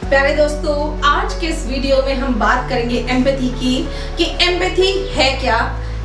प्यारे दोस्तों, आज के इस वीडियो में हम बात करेंगे एम्पैथी की कि एम्पैथी है क्या,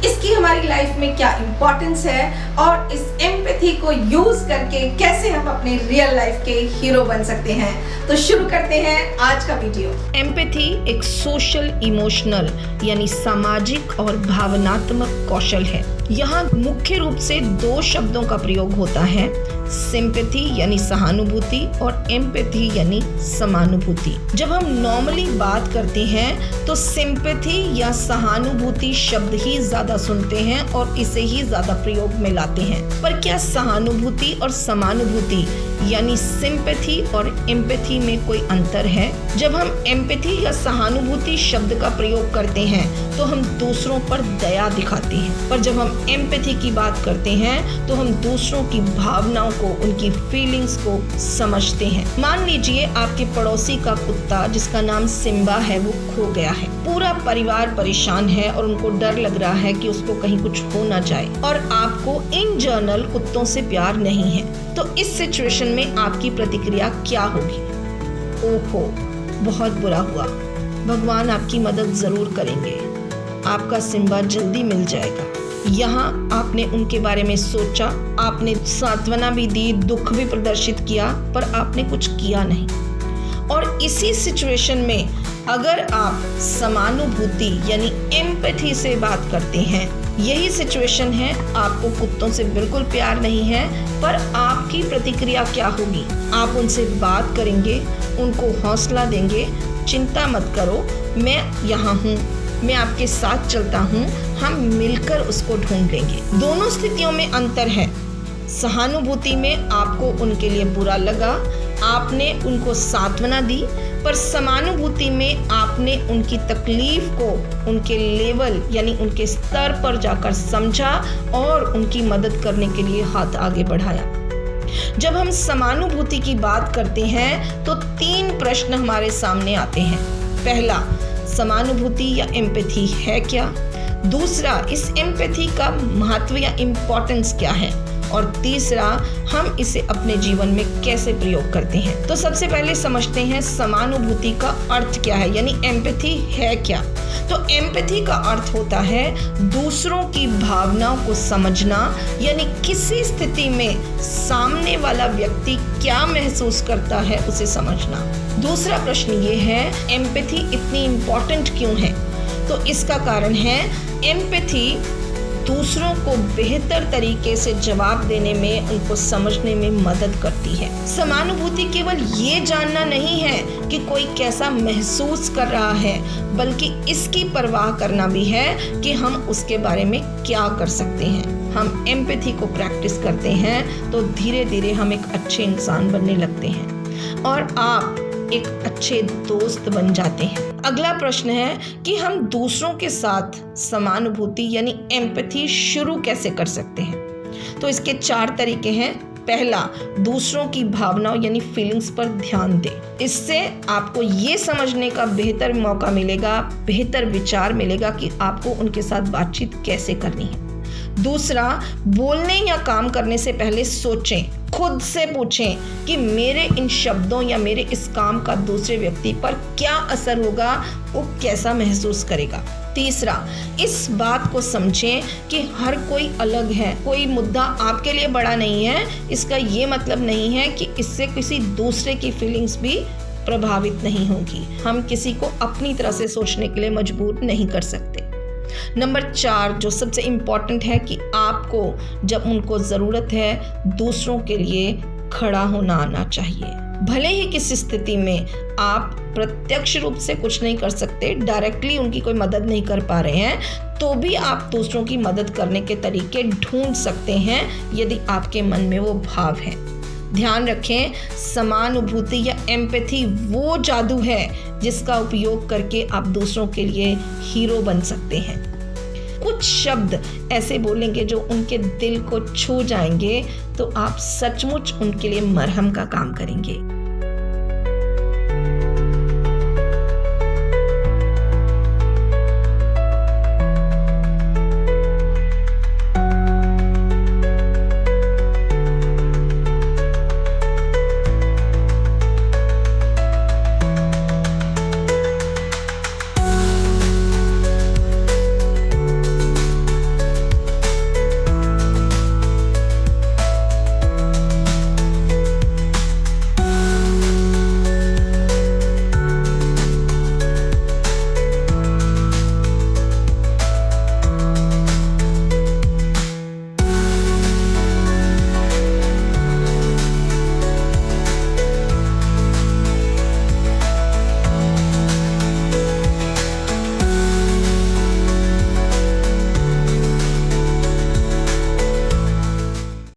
इसकी हमारी लाइफ में क्या इम्पोर्टेंस है और इस एम्पैथी को यूज करके कैसे हम अपने रियल लाइफ के हीरो बन सकते हैं। तो शुरू करते हैं आज का वीडियो। एम्पैथी एक सोशल इमोशनल यानी सामाजिक और भावनात्मक कौशल है। यहाँ मुख्य रूप से दो शब्दों का प्रयोग होता है, सिंपैथी यानी सहानुभूति और एम्पैथी यानी समानुभूति। जब हम नॉर्मली बात करते हैं तो सिंपैथी या सहानुभूति शब्द ही ज्यादा सुनते हैं और इसे ही ज्यादा प्रयोग में लाते हैं। पर क्या सहानुभूति और समानुभूति यानी सिंपैथी और एम्पैथी में कोई अंतर है? जब हम एम्पैथी या सहानुभूति शब्द का प्रयोग करते हैं तो हम दूसरों पर दया दिखाते हैं, पर जब हम एम्पैथी की बात करते हैं तो हम दूसरों की भावनाओं को, उनकी फीलिंग्स को समझते हैं। मान लीजिए आपके पड़ोसी का कुत्ता जिसका नाम सिम्बा है वो खो गया है। पूरा परिवार परेशान है और उनको डर लग रहा है कि उसको कहीं कुछ हो ना जाए और आपको इन जनरल कुत्तों से प्यार नहीं है। तो इस सिचुएशन में आपकी प्रतिक्रिया क्या होगी? ओहो, बहुत बुरा हुआ, भगवान आपकी मदद जरूर करेंगे, आपका सिम्बा जल्दी मिल जाएगा। यहाँ आपने उनके बारे में सोचा, आपने सांत्वना भी दी, दुख भी प्रदर्शित किया, पर आपने कुछ किया नहीं। और इसी सिचुएशन में अगर आप समानुभूति यानी एम्पैथी से बात करते हैं, यही सिचुएशन है, आपको कुत्तों से बिल्कुल प्यार नहीं है, पर आपकी प्रतिक्रिया क्या होगी? आप उनसे बात करेंगे, उनको हौसला देंगे, चिंता मत करो, मैं यहाँ हूँ, मैं आपके साथ चलता हूँ, हम मिलकर उसको ढूंढ लेंगे। दोनों स्थितियों में अंतर है। सहानुभूति में आपको उनके लिए बुरा लगा, आपने उनको सांत्वना दी, पर समानुभूति में आपने उनकी तकलीफ को उनके लेवल यानी उनके स्तर पर जाकर समझा और उनकी मदद करने के लिए हाथ आगे बढ़ाया। जब हम समानुभूति की बात करते हैं तो 3 प्रश्न हमारे सामने आते हैं। पहला, समानुभूति या एम्पैथी है क्या? दूसरा, इस एम्पैथी का महत्व या इम्पोर्टेंस क्या है? और तीसरा, हम इसे अपने जीवन में कैसे प्रयोग करते हैं। तो सबसे पहले समझते हैं समानुभूति का अर्थ क्या है, यानी एम्पैथी है क्या। तो एम्पैथी का अर्थ होता है दूसरों की भावनाओं को समझना, यानी किसी स्थिति में सामने वाला व्यक्ति क्या महसूस करता है उसे समझना। दूसरा प्रश्न ये है, एम्पैथी इतनी इम्पोर्टेंट क्यों है? तो इसका कारण है एम्पैथी दूसरों को बेहतर तरीके से जवाब देने में, उनको समझने में मदद करती है। समानुभूति केवल ये जानना नहीं है कि कोई कैसा महसूस कर रहा है, बल्कि इसकी परवाह करना भी है कि हम उसके बारे में क्या कर सकते हैं। हम एम्पैथी को प्रैक्टिस करते हैं तो धीरे धीरे हम एक अच्छे इंसान बनने लगते हैं और आप एक अच्छे दोस्त बन जाते हैं। अगला प्रश्न है कि हम दूसरों के साथ समानुभूति यानी एम्पैथी शुरू कैसे कर सकते हैं। तो इसके 4 तरीके हैं। पहला, दूसरों की भावनाओं यानी फीलिंग्स पर ध्यान दें। इससे आपको ये समझने का बेहतर मौका मिलेगा, बेहतर विचार मिलेगा कि आपको उनके साथ बातचीत कैसे करनी है। दूसरा, बोलने या काम करने से पहले सोचें, खुद से पूछें कि मेरे इन शब्दों या मेरे इस काम का दूसरे व्यक्ति पर क्या असर होगा, वो कैसा महसूस करेगा। तीसरा, इस बात को समझें कि हर कोई अलग है, कोई मुद्दा आपके लिए बड़ा नहीं है। इसका ये मतलब नहीं है कि इससे किसी दूसरे की फीलिंग्स भी प्रभावित नहीं होगी। हम किसी को अपनी तरह से सोचने के लिए मजबूर नहीं कर सकते। नंबर 4, जो सबसे इम्पोर्टेंट है कि आपको जब उनको ज़रूरत है दूसरों के लिए खड़ा होना आना चाहिए। भले ही किसी स्थिति में आप प्रत्यक्ष रूप से कुछ नहीं कर सकते, डायरेक्टली उनकी कोई मदद नहीं कर पा रहे हैं, तो भी आप दूसरों की मदद करने के तरीके ढूंढ सकते हैं यदि आपके मन में वो भाव है। ध्यान रखें, समानुभूति या एम्पैथी वो जादू है जिसका उपयोग करके आप दूसरों के लिए हीरो बन सकते हैं। कुछ शब्द ऐसे बोलेंगे जो उनके दिल को छू जाएंगे तो आप सचमुच उनके लिए मरहम का काम करेंगे।